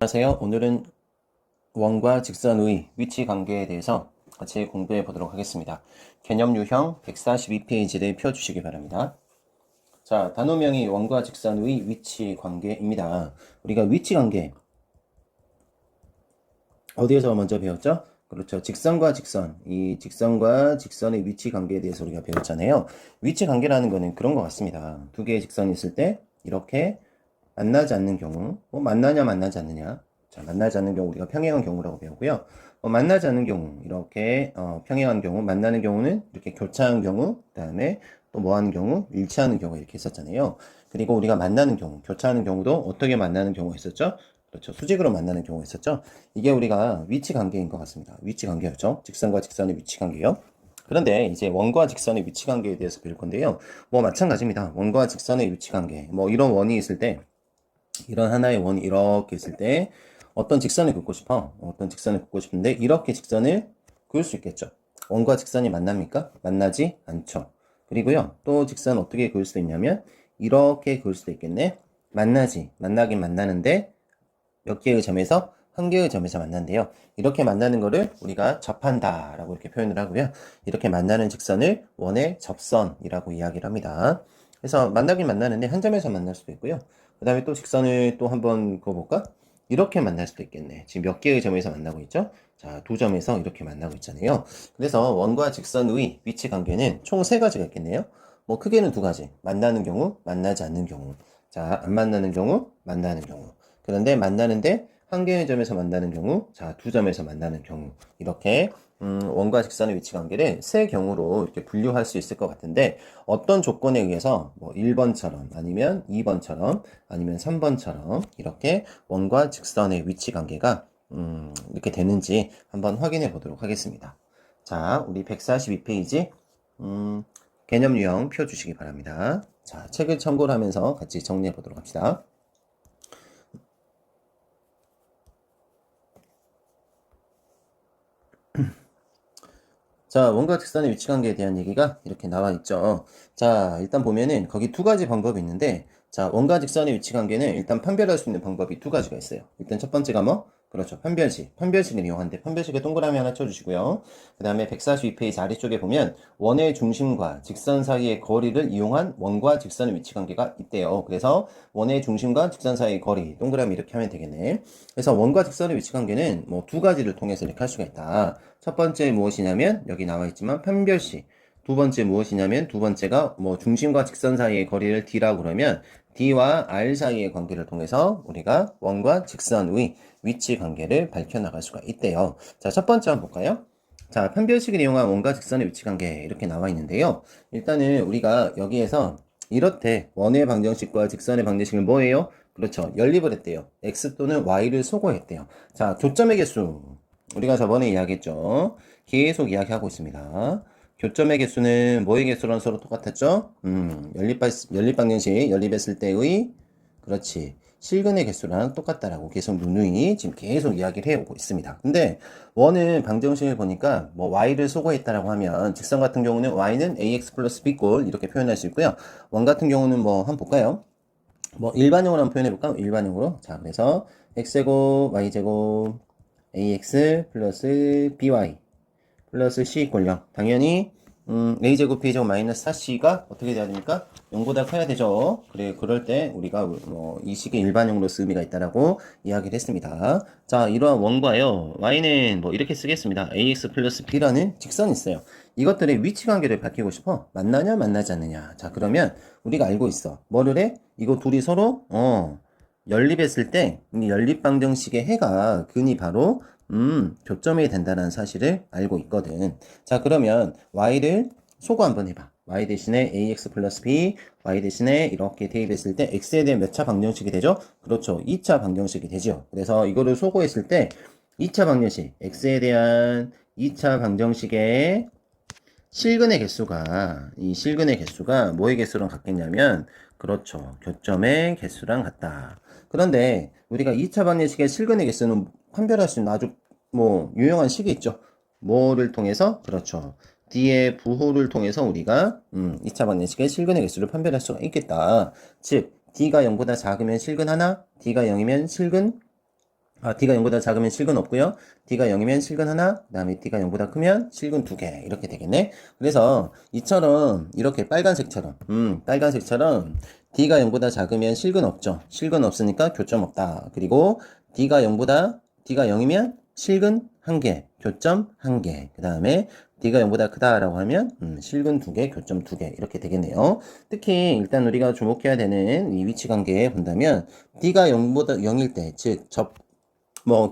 안녕하세요. 오늘은 원과 직선의 위치 관계에 대해서 같이 공부해 보도록 하겠습니다. 개념 유형 142페이지를 펴주시기 바랍니다. 자, 단어명이 원과 직선의 위치 관계입니다. 우리가 위치 관계 어디에서 먼저 배웠죠? 그렇죠. 직선과 직선, 이 직선과 직선의 위치 관계에 대해서 우리가 배웠잖아요. 위치 관계라는 거는 그런 것 같습니다. 두 개의 직선이 있을 때 이렇게 만나지 않는 경우, 만나냐 만나지 않느냐. 자, 만나지 않는 경우 우리가 평행한 경우라고 배우고요. 만나지 않는 경우 이렇게 평행한 경우, 만나는 경우는 이렇게 교차한 경우, 그다음에 또 뭐 하는 경우, 일치하는 경우 이렇게 있었잖아요. 그리고 우리가 만나는 경우, 교차하는 경우도 어떻게 만나는 경우가 있었죠? 그렇죠. 수직으로 만나는 경우가 있었죠. 이게 우리가 위치 관계인 것 같습니다. 위치 관계였죠. 직선과 직선의 위치 관계요. 그런데 이제 원과 직선의 위치 관계에 대해서 배울 건데요. 마찬가지입니다. 원과 직선의 위치 관계. 이런 원이 있을 때, 이런 하나의 원이 이렇게 있을 때 어떤 직선을 긋고 싶어? 어떤 직선을 긋고 싶은데 이렇게 직선을 그을 수 있겠죠. 원과 직선이 만납니까? 만나지 않죠. 그리고요, 또 직선 어떻게 그을 수 있냐면 이렇게 그을 수도 있겠네. 만나긴 만나는데 몇 개의 점에서 한 개의 점에서 만난대요. 이렇게 만나는 거를 우리가 접한다 라고 이렇게 표현을 하고요. 이렇게 만나는 직선을 원의 접선이라고 이야기를 합니다. 그래서 만나긴 만나는데 한 점에서 만날 수도 있고요. 그 다음에 또 직선을 또 한번 그어볼까? 이렇게 만날 수도 있겠네. 지금 몇 개의 점에서 만나고 있죠? 자, 두 점에서 이렇게 만나고 있잖아요. 그래서 원과 직선의 위치 관계는 총 세 가지가 있겠네요. 크게는 두 가지. 만나는 경우, 만나지 않는 경우. 자, 안 만나는 경우, 만나는 경우. 그런데 만나는데 한 개의 점에서 만나는 경우, 자, 두 점에서 만나는 경우. 이렇게 원과 직선의 위치 관계를 세 경우로 이렇게 분류할 수 있을 것 같은데 어떤 조건에 의해서 1번처럼 아니면 2번처럼 아니면 3번처럼 이렇게 원과 직선의 위치 관계가 이렇게 되는지 한번 확인해 보도록 하겠습니다. 자, 우리 142페이지 개념 유형 표 주시기 바랍니다. 자, 책을 참고를 하면서 같이 정리해 보도록 합시다. 자, 원과 직선의 위치 관계에 대한 얘기가 이렇게 나와 있죠. 자, 일단 보면은 거기 두 가지 방법이 있는데, 자, 원과 직선의 위치 관계는 일단 판별할 수 있는 방법이 두 가지가 있어요. 일단 첫 번째가 그렇죠. 판별식. 판별식을 이용하는데, 판별식에 동그라미 하나 쳐주시고요. 그 다음에 142페이지 아래쪽에 보면 원의 중심과 직선 사이의 거리를 이용한 원과 직선의 위치 관계가 있대요. 그래서 원의 중심과 직선 사이의 거리, 동그라미 이렇게 하면 되겠네. 그래서 원과 직선의 위치 관계는 두 가지를 통해서 이렇게 할 수가 있다. 첫 번째 무엇이냐면 여기 나와 있지만 판별식. 두 번째 무엇이냐면 두 번째가 중심과 직선 사이의 거리를 D라고 그러면 D와 R 사이의 관계를 통해서 우리가 원과 직선의 위치 관계를 밝혀나갈 수가 있대요. 자, 첫 번째 한번 볼까요? 자, 판별식을 이용한 원과 직선의 위치 관계 이렇게 나와 있는데요. 일단은 우리가 여기에서 이렇대 원의 방정식과 직선의 방정식을 뭐예요? 그렇죠. 연립을 했대요. X 또는 Y를 소거했대요. 자, 교점의 개수. 우리가 저번에 이야기했죠. 계속 이야기하고 있습니다. 교점의 개수는 뭐의 개수랑 서로 똑같았죠? 연립방정식, 연립했을 때의, 그렇지. 실근의 개수랑 똑같다라고 계속 누누이 지금 계속 이야기를 해오고 있습니다. 근데 원은 방정식을 보니까 y를 소거했다라고 하면 직선 같은 경우는 y는 ax 플러스 b꼴 이렇게 표현할 수 있고요. 원 같은 경우는 한번 볼까요? 일반형으로 한번 표현해볼까요? 일반형으로. 자, 그래서 x제곱, y제곱, ax 플러스 by 플러스 c 이꼴 0. 당연히 a제곱 b제곱 마이너스 4c가 어떻게 돼야 됩니까? 0보다 커야 되죠. 그래, 그럴 때 우리가 이 식의 일반형으로서 의미가 있다라고 이야기를 했습니다. 자, 이러한 원과요. y는 이렇게 쓰겠습니다. ax 플러스 b라는 직선이 있어요. 이것들의 위치 관계를 밝히고 싶어. 만나냐 만나지 않느냐. 자, 그러면 우리가 알고 있어. 뭐를 해? 이거 둘이 서로 연립했을 때 연립방정식의 해가 근이 바로 교점이 된다는 사실을 알고 있거든. 자, 그러면 y를 소거 한번 해봐. y 대신에 ax 플러스 b, y 대신에 이렇게 대입했을 때 x에 대한 몇 차 방정식이 되죠? 그렇죠. 2차 방정식이 되죠. 그래서 이거를 소거했을 때 2차 방정식, x에 대한 2차 방정식의 실근의 개수가, 이 실근의 개수가 뭐의 개수랑 같겠냐면, 그렇죠. 교점의 개수랑 같다. 그런데 우리가 2차 방정식의 실근의 개수는 판별할 수 있는 아주 유용한 식이 있죠. 뭐를 통해서? 그렇죠. D의 부호를 통해서 우리가 2차 방정식의 실근의 개수를 판별할 수가 있겠다. 즉, D가 0보다 작으면 실근 하나, D가 0이면 실근 D가 0보다 작으면 실근 없고요. D가 0이면 실근 하나, 그 다음에 D가 0보다 크면 실근 두 개. 이렇게 되겠네. 그래서 이처럼, 이렇게 빨간색처럼 D가 0보다 작으면 실근 없죠. 실근 없으니까 교점 없다. 그리고 D가 0이면 실근 한 개, 교점 한 개. 그 다음에 D가 0보다 크다라고 하면 실근 두 개, 교점 두 개. 이렇게 되겠네요. 특히 일단 우리가 주목해야 되는 이 위치 관계에 본다면 D가 0일 때, 즉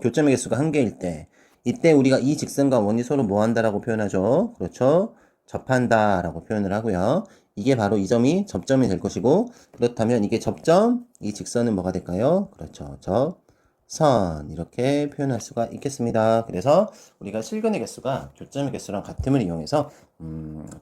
교점의 개수가 한 개일 때, 이때 우리가 이 직선과 원이 서로 뭐 한다라고 표현하죠? 그렇죠? 접한다라고 표현을 하고요. 이게 바로 이 점이 접점이 될 것이고, 그렇다면 이게 접점, 이 직선은 뭐가 될까요? 그렇죠. 접선. 이렇게 표현할 수가 있겠습니다. 그래서 우리가 실근의 개수가 교점의 개수랑 같음을 이용해서,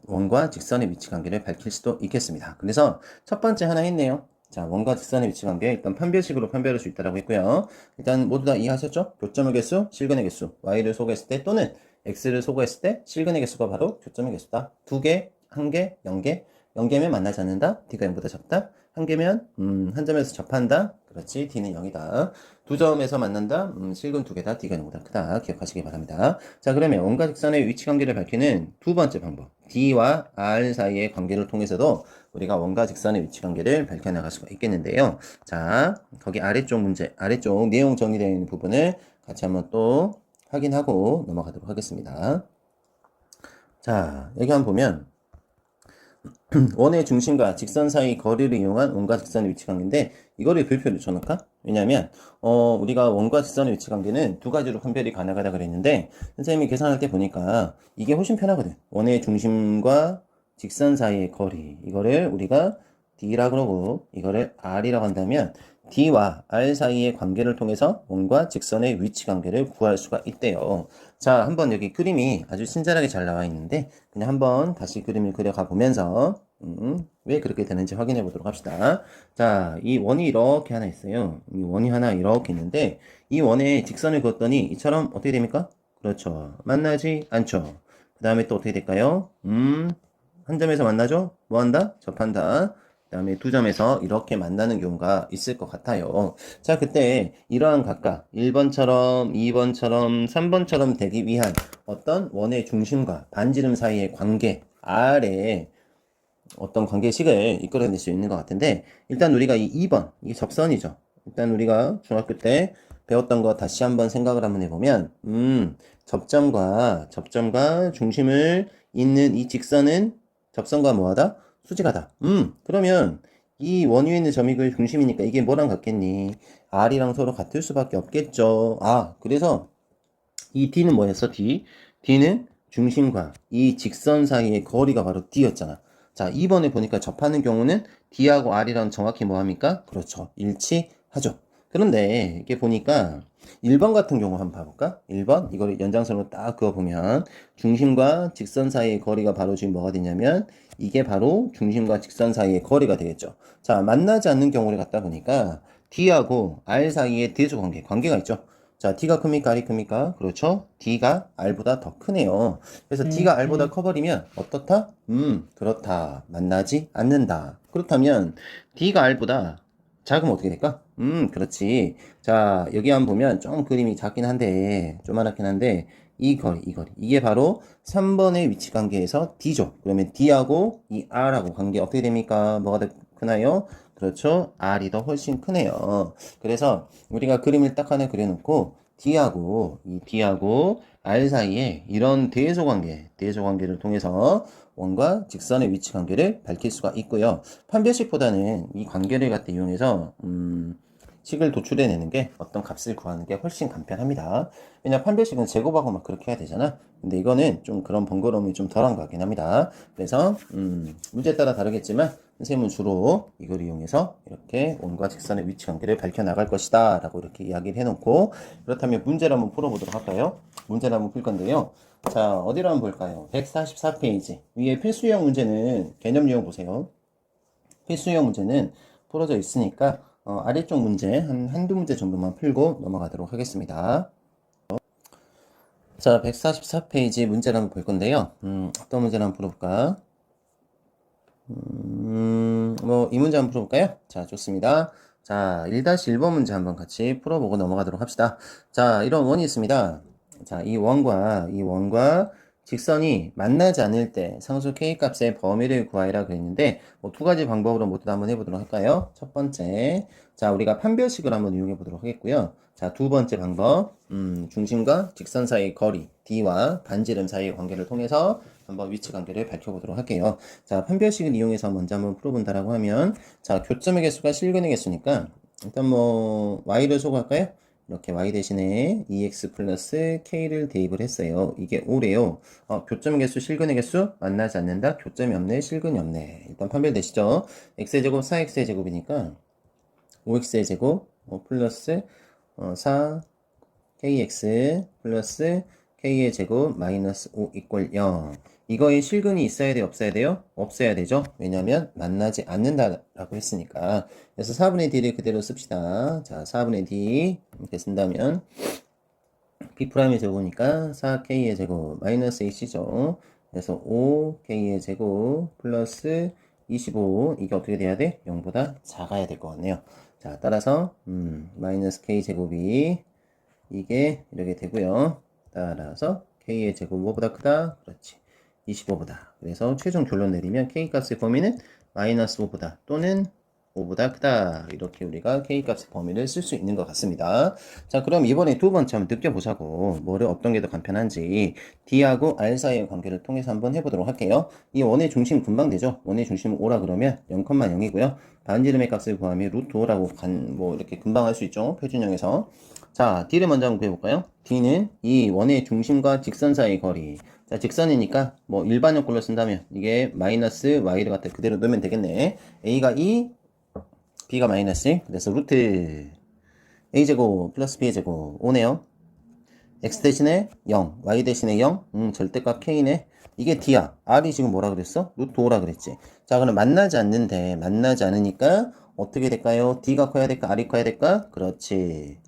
원과 직선의 위치 관계를 밝힐 수도 있겠습니다. 그래서 첫 번째 하나 했네요. 자, 원과 직선의 위치 관계 일단 판별식으로 판별할 수 있다고 했고요. 일단 모두 다 이해하셨죠? 교점의 개수, 실근의 개수, y를 소거했을 때 또는 x를 소거했을 때 실근의 개수가 바로 교점의 개수다. 두 개, 한 개, 0개. 0개면 만나지 않는다. d가 0보다 작다. 한 개면 한 점에서 접한다. 그렇지. d는 0이다. 두 점에서 만난다. 실근 두 개다. d가 0보다 크다. 기억하시기 바랍니다. 자, 그러면 원과 직선의 위치 관계를 밝히는 두 번째 방법. d와 r 사이의 관계를 통해서도 우리가 원과 직선의 위치 관계를 밝혀나갈 수가 있겠는데요. 자, 거기 아래쪽 내용 정의되어 있는 부분을 같이 한번 또 확인하고 넘어가도록 하겠습니다. 자, 여기 한번 보면 원의 중심과 직선 사이 거리를 이용한 원과 직선의 위치 관계인데 이거를 별표를 쳐놓을까? 왜냐하면 우리가 원과 직선의 위치 관계는 두 가지로 판별이 가능하다 그랬는데 선생님이 계산할 때 보니까 이게 훨씬 편하거든. 원의 중심과 직선 사이의 거리 이거를 우리가 D라 그러고 이거를 R이라고 한다면 D와 R 사이의 관계를 통해서 원과 직선의 위치 관계를 구할 수가 있대요. 자, 한번 여기 그림이 아주 친절하게 잘 나와 있는데 그냥 한번 다시 그림을 그려가 보면서 왜 그렇게 되는지 확인해 보도록 합시다. 자, 이 원이 이렇게 하나 있어요. 이 원이 하나 이렇게 있는데 이 원에 직선을 그었더니 이처럼 어떻게 됩니까? 그렇죠. 만나지 않죠. 그 다음에 또 어떻게 될까요? 한 점에서 만나죠? 뭐 한다? 접한다. 그 다음에 두 점에서 이렇게 만나는 경우가 있을 것 같아요. 자, 그때 이러한 각각 1번처럼, 2번처럼, 3번처럼 되기 위한 어떤 원의 중심과 반지름 사이의 관계, R의 어떤 관계식을 이끌어낼 수 있는 것 같은데, 일단 우리가 이 2번, 이게 접선이죠. 일단 우리가 중학교 때 배웠던 거 다시 한번 생각을 한번 해보면, 접점과 중심을 잇는 이 직선은 접선과 뭐하다? 수직하다. 그러면 이 원 위에 있는 점이 그 중심이니까 이게 뭐랑 같겠니? R이랑 서로 같을 수밖에 없겠죠. 그래서 이 D는 뭐였어? D는 중심과 이 직선 사이의 거리가 바로 D였잖아. 자, 2번에 보니까 접하는 경우는 D하고 R이랑 정확히 뭐합니까? 그렇죠. 일치하죠. 그런데 이게 보니까 1번 같은 경우 한번 봐볼까? 1번 이거를 연장선으로 딱 그어보면 중심과 직선 사이의 거리가 바로 지금 뭐가 되냐면 이게 바로 중심과 직선 사이의 거리가 되겠죠. 자, 만나지 않는 경우를 갖다 보니까 D하고 R 사이의 대조 관계가 있죠. 자, D가 큽니까? R이 큽니까? 그렇죠. D가 R보다 더 크네요. 그래서 D가 R보다 커버리면 어떻다? 그렇다. 만나지 않는다. 그렇다면 D가 R보다 작으면 어떻게 될까? 그렇지. 자, 여기 한번 보면 좀 그림이 작긴 한데, 조그맣긴 한데, 이 거리. 이게 바로 3번의 위치 관계에서 D죠. 그러면 D하고 이 R하고 관계 어떻게 됩니까? 뭐가 더 크나요? 그렇죠. R이 더 훨씬 크네요. 그래서 우리가 그림을 딱 하나 그려놓고 D하고 R 사이에 이런 대소 관계를 통해서 원과 직선의 위치 관계를 밝힐 수가 있고요. 판별식보다는 이 관계를 갖다 이용해서 식을 도출해내는 게 어떤 값을 구하는 게 훨씬 간편합니다. 왜냐 판별식은 제곱하고 막 그렇게 해야 되잖아. 근데 이거는 좀 그런 번거로움이 좀 덜한 것 같긴 합니다. 그래서 문제에 따라 다르겠지만 선생님은 주로 이걸 이용해서 이렇게 원과 직선의 위치 관계를 밝혀나갈 것이다 라고 이렇게 이야기를 해놓고 그렇다면 문제를 한번 풀어보도록 할까요? 문제를 한번 풀 건데요. 자, 어디로 한번 볼까요? 144페이지 위에 필수형 문제는 개념 유형 보세요. 필수형 문제는 풀어져 있으니까 아래쪽 문제 한두 문제 정도만 풀고 넘어가도록 하겠습니다. 자, 144페이지 문제를 한번 볼 건데요. 어떤 문제를 한번 풀어볼까? 이 문제 한번 풀어볼까요? 자, 좋습니다. 자, 1-1번 문제 한번 같이 풀어보고 넘어가도록 합시다. 자, 이런 원이 있습니다. 자, 이 원과 직선이 만나지 않을 때 상수 K값의 범위를 구하라 그랬는데, 뭐 두 가지 방법으로 모두 다 한번 해보도록 할까요? 첫 번째, 자, 우리가 판별식을 한번 이용해 보도록 하겠고요. 자, 두 번째 방법, 중심과 직선 사이 거리, D와 반지름 사이의 관계를 통해서 한번 위치 관계를 밝혀보도록 할게요. 자, 판별식을 이용해서 먼저 한번 풀어본다라고 하면, 자, 교점의 개수가 실근의 개수니까, 일단 뭐, y를 소거할까요? 이렇게 y 대신에 2x 플러스 k를 대입을 했어요. 이게 5래요. 교점의 개수, 실근의 개수 만나지 않는다. 교점이 없네, 실근이 없네. 일단 판별되시죠? x의 제곱, 4x의 제곱이니까 5x의 제곱 플러스 4kx 플러스 k의 제곱 마이너스 5 이꼴 0. 이거의 실근이 있어야 돼요? 없어야 돼요? 없어야 되죠? 왜냐면 만나지 않는다라고 했으니까. 그래서 4분의 d를 그대로 씁시다. 자, 4분의 d 이렇게 쓴다면 b'의 제곱이니까 4k의 제곱 마이너스 h죠. 그래서 5k의 제곱 플러스 25 이게 어떻게 돼야 돼? 0보다 작아야 될 것 같네요. 자, 따라서 마이너스 k 제곱이 이게 이렇게 되고요. 따라서 k의 제곱 뭐보다 크다? 그렇지. 25보다. 그래서 최종 결론 내리면 k값의 범위는 마이너스 5보다 또는 5보다 크다. 이렇게 우리가 k값의 범위를 쓸 수 있는 것 같습니다. 자, 그럼 이번에 두 번째 한번 느껴보자고. 뭐를 어떤 게 더 간편한지 d하고 r 사이의 관계를 통해서 한번 해보도록 할게요. 이 원의 중심 금방 되죠? 원의 중심은 5라 그러면 0,0이고요. 반지름의 값을 구하면 루트 5라고 뭐 이렇게 금방 할 수 있죠? 표준형에서. 자, D를 먼저 한번 구해볼까요? D는 이 원의 중심과 직선 사이의 거리. 자, 직선이니까 뭐 일반형 꼴로 쓴다면 이게 마이너스 y를 갖다 그대로 넣으면 되겠네. A가 2, B가 마이너스 1. 그래서 루트 A제곱 플러스 B제곱 5네요. X 대신에 0, Y 대신에 0, 절대값 K네. 이게 D야. R이 지금 뭐라 그랬어? 루트 5라 그랬지. 자, 그럼 만나지 않는데, 만나지 않으니까 어떻게 될까요? D가 커야 될까? R이 커야 될까? 그렇지.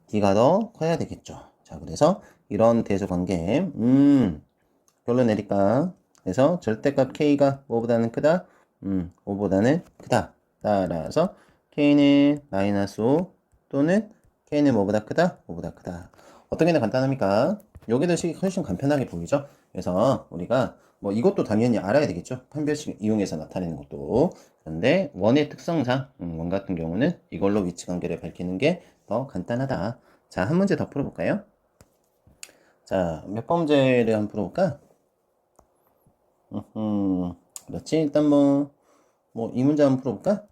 D가 더 커야 되겠죠. 자, 그래서 이런 대수 관계, 결론 내릴까? 그래서 절대값 K가 5보다는 크다? 5보다는 크다. 따라서 K는 마이너스 5 또는 K는 뭐보다 크다? 5보다 크다. 어떻게 더 간단합니까? 여기도 훨씬 간편하게 보이죠? 그래서 우리가 뭐 이것도 당연히 알아야 되겠죠? 판별식 이용해서 나타내는 것도. 그런데 원의 특성상 원 같은 경우는 이걸로 위치 관계를 밝히는 게 더 간단하다. 자, 한 문제 더 풀어볼까요? 자, 몇 번 문제를 한번 풀어볼까? 그렇지. 일단 이 문제 한번 풀어볼까?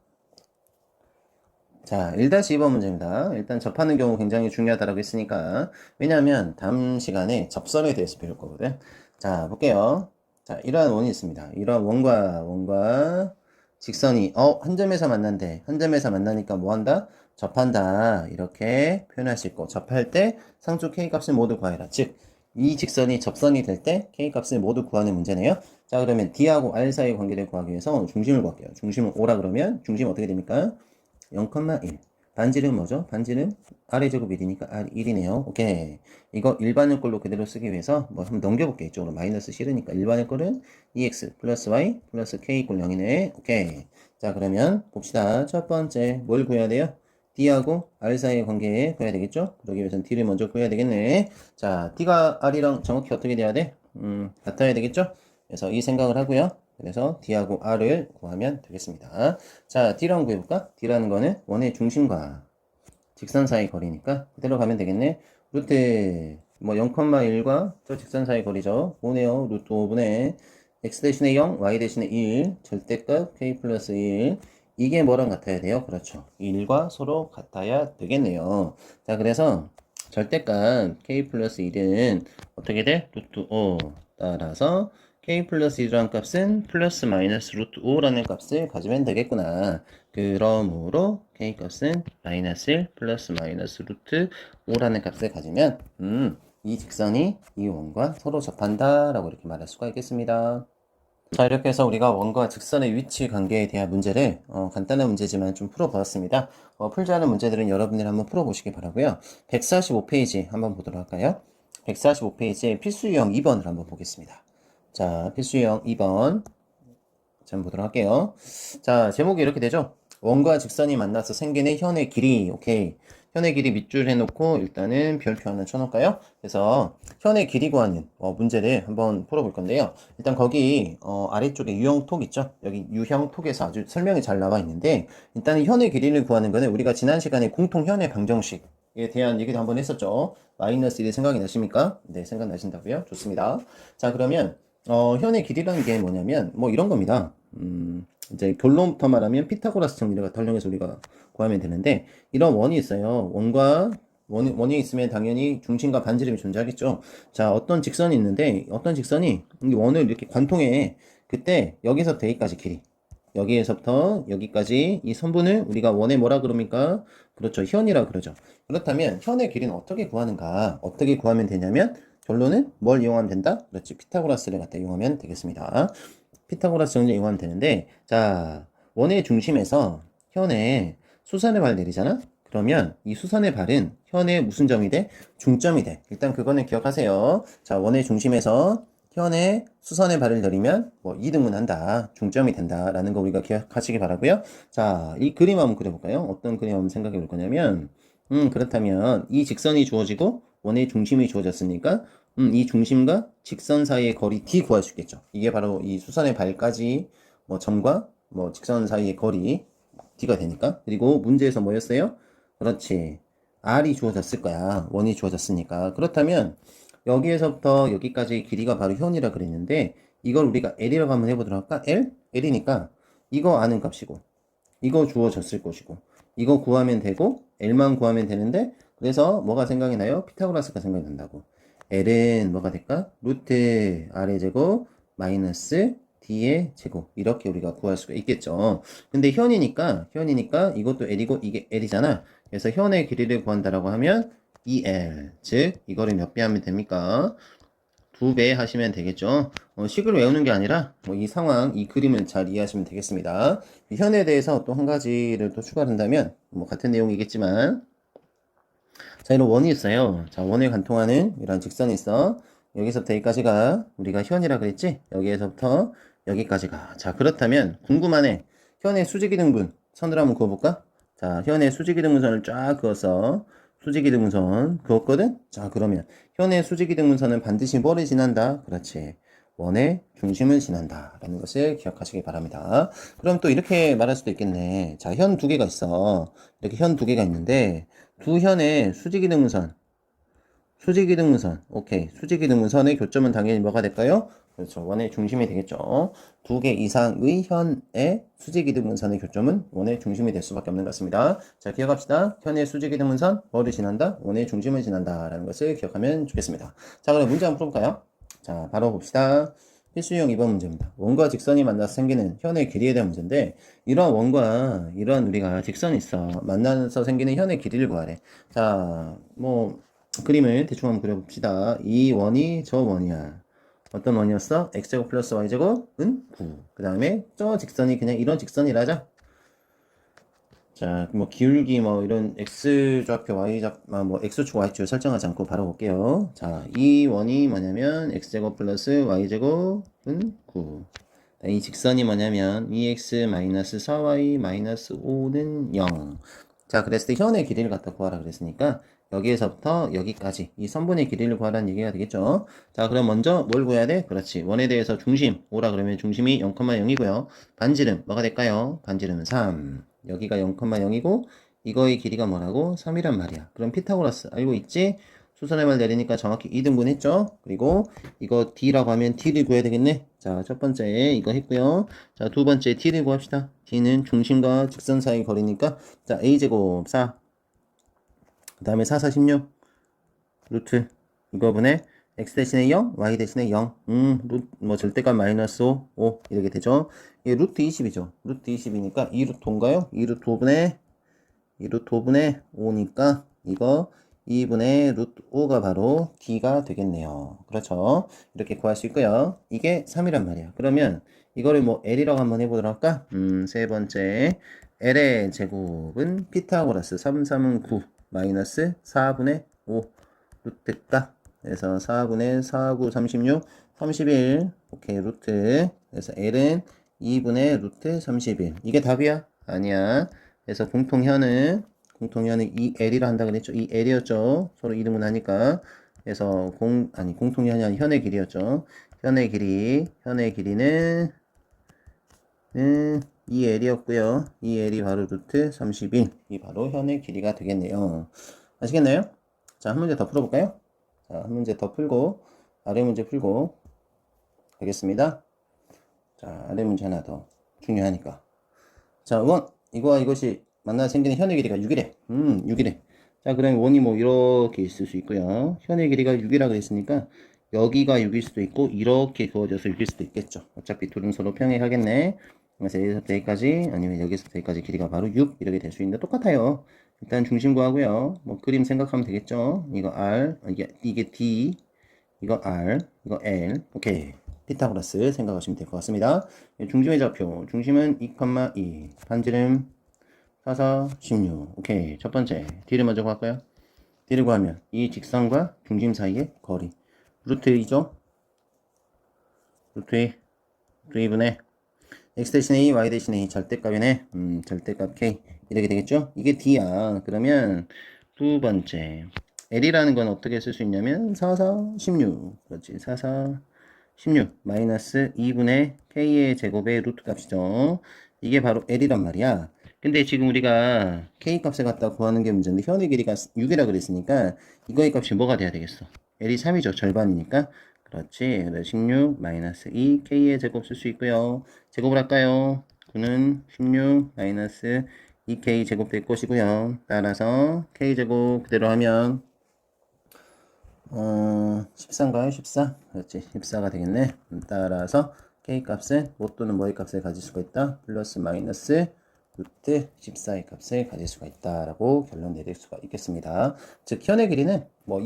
자, 1-2번 문제입니다. 일단 접하는 경우 굉장히 중요하다고 했으니까. 왜냐하면 다음 시간에 접선에 대해서 배울 거거든. 자, 볼게요. 자, 이러한 원이 있습니다. 이러한 원과 직선이 한 점에서 만난대. 한 점에서 만나니까 뭐 한다? 접한다. 이렇게 표현할 수 있고, 접할 때 상수 K값을 모두 구하라. 즉, 이 직선이 접선이 될 때 K값을 모두 구하는 문제네요. 자, 그러면 D하고 R 사이의 관계를 구하기 위해서 중심을 구할게요. 중심을 5라 그러면 중심 어떻게 됩니까? 0,1. 반지름 뭐죠? 반지름 R의 제곱 1이니까 R 1이네요. 오케이. 이거 일반형 꼴로 그대로 쓰기 위해서 뭐 한번 넘겨볼게요. 이쪽으로 마이너스 싫으니까 일반형 꼴은 2x 플러스 y 플러스 k 이꼴 0이네. 오케이. 자, 그러면 봅시다. 첫 번째 뭘 구해야 돼요? D하고 R 사이의 관계 구해야 되겠죠? 그러기 위해서는 D를 먼저 구해야 되겠네. 자, D가 R이랑 정확히 어떻게 돼야 돼? 같아야 되겠죠? 그래서 이 생각을 하고요. 그래서 D하고 R을 구하면 되겠습니다. 자, D라는 구해볼까? D라는 거는 원의 중심과 직선 사이 거리니까 그대로 가면 되겠네. 루트 0,1과 저 직선 사이 거리죠. 5네요. 루트 5분의 x 대신에 0, y 대신에 1, 절대값 k 플러스 1. 이게 뭐랑 같아야 돼요? 그렇죠. 1과 서로 같아야 되겠네요. 자, 그래서 절대값 k 플러스 1은 어떻게 돼? 루트 5. 따라서 k 플러스 1이라는 값은 플러스 마이너스 루트 5라는 값을 가지면 되겠구나. 그러므로 k 값은 마이너스 1 플러스 마이너스 루트 5라는 값을 가지면 이 직선이 이 원과 서로 접한다 라고 이렇게 말할 수가 있겠습니다. 자, 이렇게 해서 우리가 원과 직선의 위치 관계에 대한 문제를 간단한 문제지만 좀 풀어보았습니다. 풀지 않은 문제들은 여러분들이 한번 풀어보시기 바라고요. 145페이지 한번 보도록 할까요? 145페이지에 필수 유형 2번을 한번 보겠습니다. 자, 필수 유형 2번 자, 한번 보도록 할게요. 자, 제목이 이렇게 되죠? 원과 직선이 만나서 생기는 현의 길이. 오케이. 현의 길이 밑줄 해놓고 일단은 별표 하나 쳐놓을까요? 그래서 현의 길이 구하는 문제를 한번 풀어볼 건데요. 일단 거기 아래쪽에 유형톡 있죠? 여기 유형톡에서 아주 설명이 잘 나와 있는데 일단은 현의 길이를 구하는 거는 우리가 지난 시간에 공통현의 방정식에 대한 얘기도 한번 했었죠. 마이너스 1이 생각이 나십니까? 네, 생각나신다고요? 좋습니다. 자, 그러면 현의 길이라는 게 뭐냐면 뭐 이런 겁니다. 이제 결론부터 말하면 피타고라스 정리를 활용해서 우리가 구하면 되는데 이런 원이 있어요. 원이 있으면 당연히 중심과 반지름이 존재하겠죠. 자, 어떤 직선이 있는데 어떤 직선이 이 원을 이렇게 관통해. 그때 여기서부터 여기까지 길이. 여기에서부터 여기까지 이 선분을 우리가 원의 뭐라 그럽니까? 그렇죠. 현이라 그러죠. 그렇다면 현의 길이는 어떻게 구하는가? 어떻게 구하면 되냐면 결론은 뭘 이용하면 된다? 그렇지. 피타고라스를 갖다 이용하면 되겠습니다. 피타고라스 정리 이용하면 되는데, 자, 원의 중심에서 현의 수선의 발 내리잖아? 그러면 이 수선의 발은 현의 무슨 점이 돼? 중점이 돼. 일단 그거는 기억하세요. 자, 원의 중심에서 현의 수선의 발을 내리면 뭐 이등분한다. 중점이 된다라는 거 우리가 기억하시기 바라고요. 자, 이 그림 한번 그려볼까요? 어떤 그림 한번 생각해 볼 거냐면, 그렇다면 이 직선이 주어지고 원의 중심이 주어졌으니까 이 중심과 직선 사이의 거리 d 구할 수 있겠죠. 이게 바로 이 수선의 발까지 뭐 점과 뭐 직선 사이의 거리 d가 되니까. 그리고 문제에서 뭐였어요? 그렇지. r이 주어졌을 거야. 원이 주어졌으니까. 그렇다면 여기에서부터 여기까지 길이가 바로 현이라 그랬는데 이걸 우리가 l이라고 한번 해보도록 할까? l이니까 이거 아는 값이고 이거 주어졌을 것이고 이거 구하면 되고 l만 구하면 되는데 그래서 뭐가 생각이 나요? 피타고라스가 생각이 난다고. l은 뭐가 될까? 루트 r의 제곱 마이너스 d의 제곱 이렇게 우리가 구할 수가 있겠죠. 근데 현이니까 이것도 l이고 이게 l이잖아. 그래서 현의 길이를 구한다라고 하면 2l 즉 이거를 몇 배 하면 됩니까? 2배 하시면 되겠죠. 식을 외우는 게 아니라 이 상황, 이 그림을 잘 이해하시면 되겠습니다. 현에 대해서 또 한 가지를 또 추가한다면 뭐 같은 내용이겠지만 자, 이런 원이 있어요. 자, 원에 관통하는 이런 직선이 있어. 여기서부터 여기까지가 우리가 현이라 그랬지? 여기에서부터 여기까지가. 자, 그렇다면 궁금하네. 현의 수직이등분 선을 한번 그어볼까? 자, 현의 수직이등분선을 쫙 그어서 수직이등분선 그었거든? 자, 그러면 현의 수직이등분선은 반드시 뭐를 지난다? 그렇지. 원의 중심을 지난다. 라는 것을 기억하시기 바랍니다. 그럼 또 이렇게 말할 수도 있겠네. 자, 현 두 개가 있어. 이렇게 현 두 개가 있는데 두 현의 수직이등분선, 오케이. 수직이등분선의 교점은 당연히 뭐가 될까요? 그렇죠. 원의 중심이 되겠죠. 두 개 이상의 현의 수직이등분선의 교점은 원의 중심이 될 수밖에 없는 것 같습니다. 자, 기억합시다. 현의 수직이등분선, 뭐를 지난다? 원의 중심을 지난다. 라는 것을 기억하면 좋겠습니다. 자, 그럼 문제 한번 풀어볼까요? 자, 바로 봅시다. 필수형 2번 문제입니다. 원과 직선이 만나서 생기는 현의 길이에 대한 문제인데 이런 원과 이런 우리가 직선이 있어. 만나서 생기는 현의 길이를 구하래. 자, 뭐 그림을 대충 한번 그려봅시다. 이 원이 저 원이야. 어떤 원이었어? x제곱 플러스 y제곱은 9. 그 다음에 저 직선이 그냥 이런 직선이라자. 자, 뭐 기울기 뭐 이런 x좌표 뭐 x축 y축 설정하지 않고 바로 볼게요. 자, 이 원이 뭐냐면 x제곱 플러스 y제곱은 9. 이 직선이 뭐냐면 2x 마이너스 4y 마이너스 5는 0. 자, 그랬을 때 현의 길이를 갖다 구하라 그랬으니까 여기에서부터 여기까지 이 선분의 길이를 구하라는 얘기가 되겠죠. 자, 그럼 먼저 뭘 구해야 돼? 그렇지. 원에 대해서 중심 오라 그러면 중심이 0,0이고요. 반지름 뭐가 될까요? 반지름은 3. 여기가 0,0이고 이거의 길이가 뭐라고? 3이란 말이야. 그럼 피타고라스 알고 있지? 수선의 말 내리니까 정확히 2등분 했죠? 그리고 이거 d라고 하면 d를 구해야 되겠네. 자, 첫 번째 이거 했고요. 자, 두 번째 d를 구합시다. d는 중심과 직선 사이 거리니까 자, a제곱 4. 그 다음에 4, 4, 16 루트 이거 분의 x 대신에 0, y 대신에 0 뭐 절대값 마이너스 5 이렇게 되죠. 이게 루트 20이죠. 루트 20이니까 2루트 5인가요? 2루트 5분의 5니까 이거 2분의 루트 5가 바로 d가 되겠네요. 그렇죠. 이렇게 구할 수 있고요. 이게 3이란 말이야. 그러면 이거를 뭐 l이라고 한번 해보도록 할까? 세 번째 l의 제곱은 피타고라스 3, 3은 9 마이너스 4분의 5 루트가 그래서 4분의 4, 9, 36, 31 오케이 루트 그래서 l은 2분의 루트 31 이게 답이야? 아니야. 그래서 공통현은 이 L이라 한다 그랬죠. 이 L이었죠. 서로 이름은 하니까. 그래서 공통현이 아닌 현의 길이였죠. 현의 길이는 이 L이었고요. 이 L이 바로 루트 30인 이 바로 현의 길이가 되겠네요. 아시겠나요? 자, 한 문제 더 풀어볼까요? 자, 한 문제 더 풀고 아래 문제 풀고 가겠습니다. 자, 아래 문제 하나 더 중요하니까. 자, 원 이거와 이것이 만나 생기는 현의 길이가 6이래. 6이래. 자, 그럼 원이 뭐 이렇게 있을 수 있고요. 현의 길이가 6이라 그랬으니까 여기가 6일 수도 있고 이렇게 그어져서 6일 수도 있겠죠. 어차피 둘은 서로 평행하겠네. 그래서 여기서부터 여기까지 아니면 여기서부터 여기까지 길이가 바로 6 이렇게 될 수 있는데 똑같아요. 일단 중심 구하고요. 뭐 그림 생각하면 되겠죠. 이거 R, 이게 D, 이거 R, 이거 L. 오케이. 피타고라스 생각하시면 될 것 같습니다. 중심의 좌표. 중심은 2,2. 반지름 4, 4, 16. 오케이. 첫 번째. D를 먼저 구할까요? D를 구하면 이 직선과 중심 사이의 거리. 루트 2죠? 루트 2분의 x 대신 a, y 대신 a 절대값이네. 절대값 k 이렇게 되겠죠? 이게 d야. 그러면 두 번째 l이라는 건 어떻게 쓸 수 있냐면 4, 4, 16. 그렇지. 4, 4, 16 마이너스 2분의 k의 제곱의 루트 값이죠. 이게 바로 l이란 말이야. 근데 지금 우리가 k 값을 갖다 구하는 게 문제인데 현의 길이가 6이라 그랬으니까 이거의 값이 뭐가 돼야 되겠어? l이 3이죠. 절반이니까. 그렇지. 그래서 16 마이너스 2 k의 제곱 쓸 수 있고요. 제곱을 할까요? 9는 16 마이너스 2k 제곱 될 것이고요. 따라서 k 제곱 그대로 하면 14인가요? 14? 그렇지. 14가 되겠네. 따라서 k 값은 못 또는 뭐의 값을 가질 수가 있다. 플러스 마이너스 루트 14의 값을 가질 수가 있다라고 결론 내릴 수가 있겠습니다. 즉 현의 길이는 뭐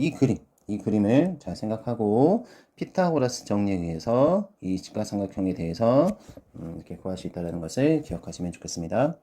이 그림을 잘 생각하고 피타고라스 정리에 의해서 이 직각삼각형에 대해서 이렇게 구할 수 있다는 것을 기억하시면 좋겠습니다.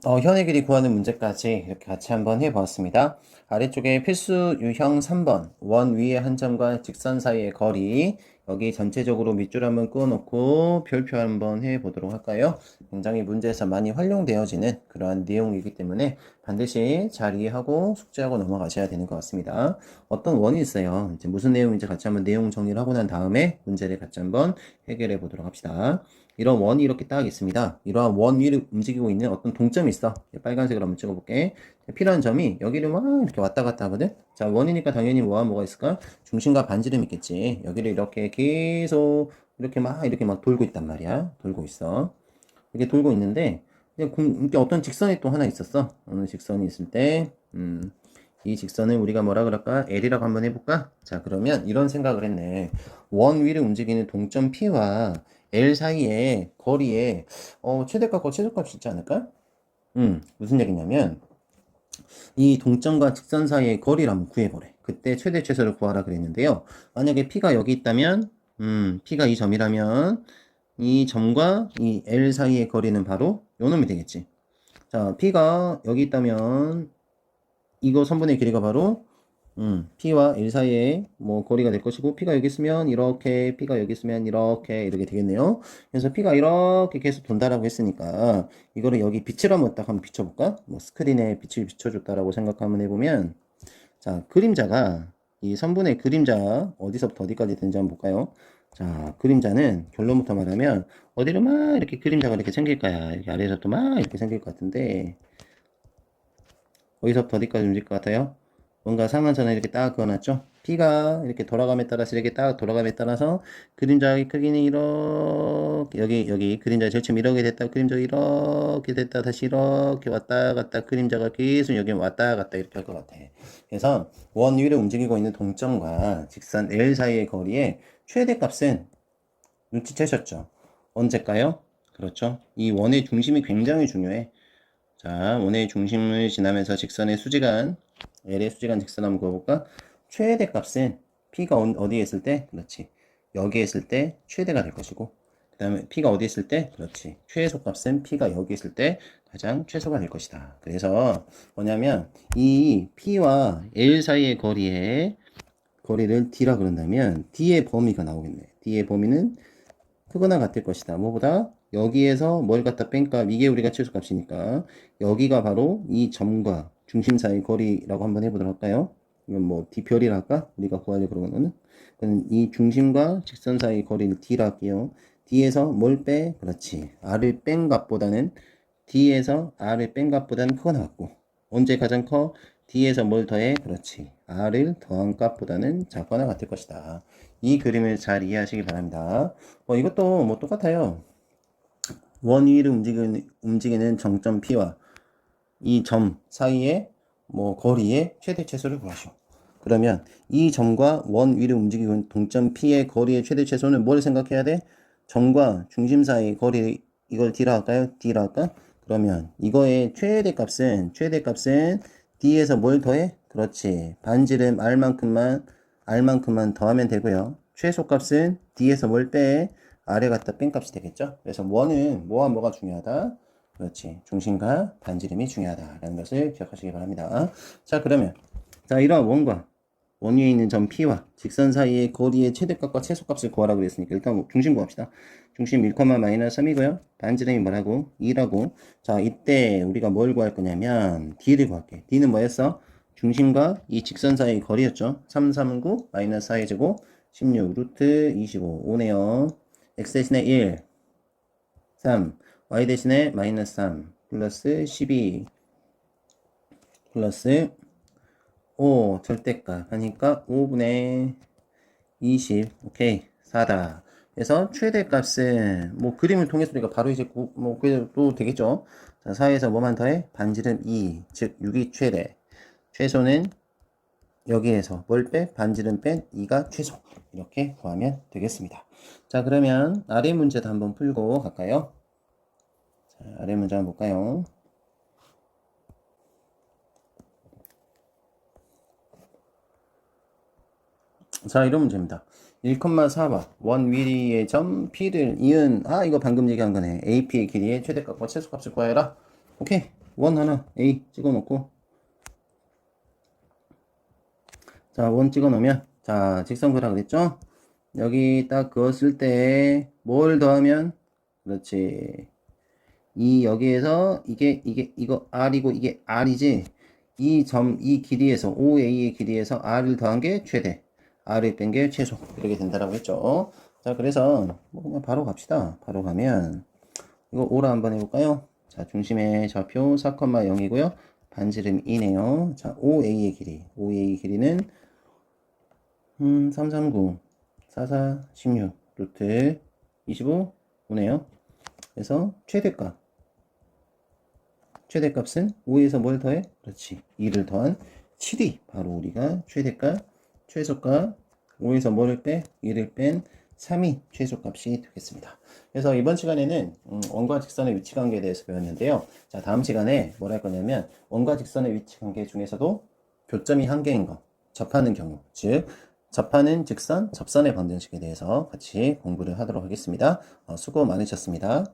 현의 길이 구하는 문제까지 이렇게 같이 한번 해보았습니다. 아래쪽에 필수 유형 3번 원 위의 한 점과 직선 사이의 거리 여기 전체적으로 밑줄 한번 그어놓고 별표 한번 해보도록 할까요? 굉장히 문제에서 많이 활용되어지는 그러한 내용이기 때문에 반드시 잘 이해하고 숙지하고 넘어가셔야 되는 것 같습니다. 어떤 원이 있어요. 이제 무슨 내용인지 같이 한번 내용 정리를 하고 난 다음에 문제를 같이 한번 해결해 보도록 합시다. 이런 원이 이렇게 딱 있습니다. 이러한 원 위를 움직이고 있는 어떤 동점이 있어. 빨간색으로 한번 찍어볼게. 필요한 점이 여기를 막 이렇게 왔다 갔다 하거든. 자, 원이니까 당연히 뭐가 있을까? 중심과 반지름 있겠지. 여기를 이렇게 계속 이렇게 막 돌고 있단 말이야. 돌고 있어. 이렇게 돌고 있는데 이렇게 어떤 직선이 또 하나 있었어. 어느 직선이 있을 때, 이 직선을 우리가 뭐라 그럴까? L이라고 한번 해볼까? 자, 그러면 이런 생각을 했네. 원 위를 움직이는 동점 P와 L 사이의 거리에 최대값과 최소값이 있지 않을까? 무슨 얘기냐면 이 동점과 직선 사이의 거리를 한번 구해보래. 그때 최대 최소를 구하라 그랬는데요. 만약에 P가 여기 있다면 P가 이 점이라면 이 점과 이 L 사이의 거리는 바로 요 놈이 되겠지. 자, P가 여기 있다면 이거 선분의 길이가 바로 P와 L 사이에 뭐 거리가 될 것이고 P가 여기 있으면 이렇게 P가 여기 있으면 이렇게 되겠네요. 그래서 P가 이렇게 계속 돈다라고 했으니까 이거를 여기 빛을 한번 딱 한번 비춰볼까? 뭐 스크린에 빛을 비춰줬다라고 생각 한번 해보면 자, 그림자가 이 선분의 그림자 어디서부터 어디까지 되는지 한번 볼까요? 자, 그림자는 결론부터 말하면 어디로 막 이렇게 그림자가 이렇게 생길 거야. 이렇게 아래에서 또 막 이렇게 생길 것 같은데 어디서부터 어디까지 움직일 것 같아요? 뭔가 상한선을 이렇게 딱 그어놨죠? P가 이렇게 돌아감에 따라서 이렇게 딱 돌아감에 따라서 그림자의 크기는 이렇게 여기 그림자의 절침 이렇게 됐다 그림자 이렇게 됐다 다시 이렇게 왔다 갔다 그림자가 계속 여기 왔다 갔다 이렇게 할 것 같아. 그래서 원 위를 움직이고 있는 동점과 직선 L 사이의 거리의 최대값은 눈치채셨죠? 언제일까요? 그렇죠. 이 원의 중심이 굉장히 중요해. 자, 원의 중심을 지나면서 직선의 수직안 L의 수직안 직선 한번 그어볼까? 최대값은 P가 어디에 있을 때? 그렇지. 여기에 있을 때 최대가 될 것이고 그 다음에 P가 어디에 있을 때? 그렇지. 최소값은 P가 여기 있을 때 가장 최소가 될 것이다. 그래서 뭐냐면 이 P와 L 사이의 거리를 D라 그런다면 D의 범위가 나오겠네. D의 범위는 크거나 같을 것이다. 뭐보다? 여기에서 뭘 갖다 뺀 값, 이게 우리가 최소값이니까 여기가 바로 이 점과 중심 사이 거리라고 한번 해보도록 할까요? 이건 뭐 D별이라 할까? 우리가 구하려고 그러는 거는 그럼 이 중심과 직선 사이 거리를 D라 할게요. D에서 뭘 빼? 그렇지. R을 뺀 값보다는 D에서 R을 뺀 값보다는 크거나 같고 언제 가장 커? D에서 뭘 더해? 그렇지. R을 더한 값보다는 작거나 같을 것이다. 이 그림을 잘 이해하시기 바랍니다. 이것도 뭐 똑같아요. 원 위를 움직이는 정점 P와 이 점 사이의 뭐 거리의 최대 최소를 구하시오. 그러면 이 점과 원 위를 움직이는 동점 P의 거리의 최대 최소는 뭘 생각해야 돼? 점과 중심 사이 거리 이걸 D라 할까요? D라 할까? 그러면 이거의 최대값은 D에서 뭘 더해? 그렇지. 반지름 R만큼만 더하면 되고요. 최소값은 D에서 뭘 빼? R에 갖다 뺀 값이 되겠죠? 그래서 원은 뭐가 중요하다? 그렇지. 중심과 반지름이 중요하다라는 것을 기억하시기 바랍니다. 자, 그러면 자, 이러한 원과 원 위에 있는 점 P와 직선 사이의 거리의 최대값과 최소값을 구하라고 했으니까 일단 중심 구합시다. 중심 1,-3이고요. 반지름이 뭐라고? 2라고. 자, 이때 우리가 뭘 구할 거냐면 D를 구할게. D는 뭐였어? 중심과 이 직선 사이의 거리였죠. 339 4의 제곱 16 루트 25 5네요. x 대신에 1 3 y 대신에 마이너스 3 플러스 12 플러스 5 절대값 하니까 5분의 20 오케이 4다. 그래서 최대값은 뭐 그림을 통해서 우리가 바로 이제 뭐 그래도 되겠죠. 자, 4에서 뭐만 더해? 반지름 2 즉 6이 최대. 최소는 여기에서 뭘 빼? 반지름 뺀 2가 최소. 이렇게 구하면 되겠습니다. 자, 그러면 아래 문제도 한번 풀고 갈까요? 자, 아래 문제 한번 볼까요? 자, 이런 문제입니다. 1,4바 원 위의 점 P를 이은 이거 방금 얘기한 거네. AP의 길이의 최대값과 최소값을 구하여라. 오케이. 원 하나 A 찍어놓고 자, 원 찍어놓으면 자, 직선 그라 그랬죠? 여기 딱 그었을 때 뭘 더하면 그렇지. 여기에서 이거 R이고 이게 R이지. 이 길이에서 OA의 길이에서 R을 더한 게 최대. R을 뺀 게 최소. 이렇게 된다라고 했죠. 자, 그래서 뭐 그냥 바로 갑시다. 바로 가면 이거 O라 한번 해볼까요? 자, 중심의 좌표 4,0이고요. 반지름 2네요. 자, OA의 길이는 339 44 16 루트 25 오네요. 그래서 최대값은 5에서 뭘 더해? 그렇지. 2를 더한 7이 바로 우리가 최대값, 최소값 5에서 뭐를 빼? 2를 뺀 3이 최소값이 되겠습니다. 그래서 이번 시간에는 원과 직선의 위치관계에 대해서 배웠는데요. 자, 다음 시간에 뭘 할 거냐면 원과 직선의 위치관계 중에서도 교점이 한 개인 거, 접하는 경우, 즉 접하는 직선, 접선의 방정식에 대해서 같이 공부를 하도록 하겠습니다. 수고 많으셨습니다.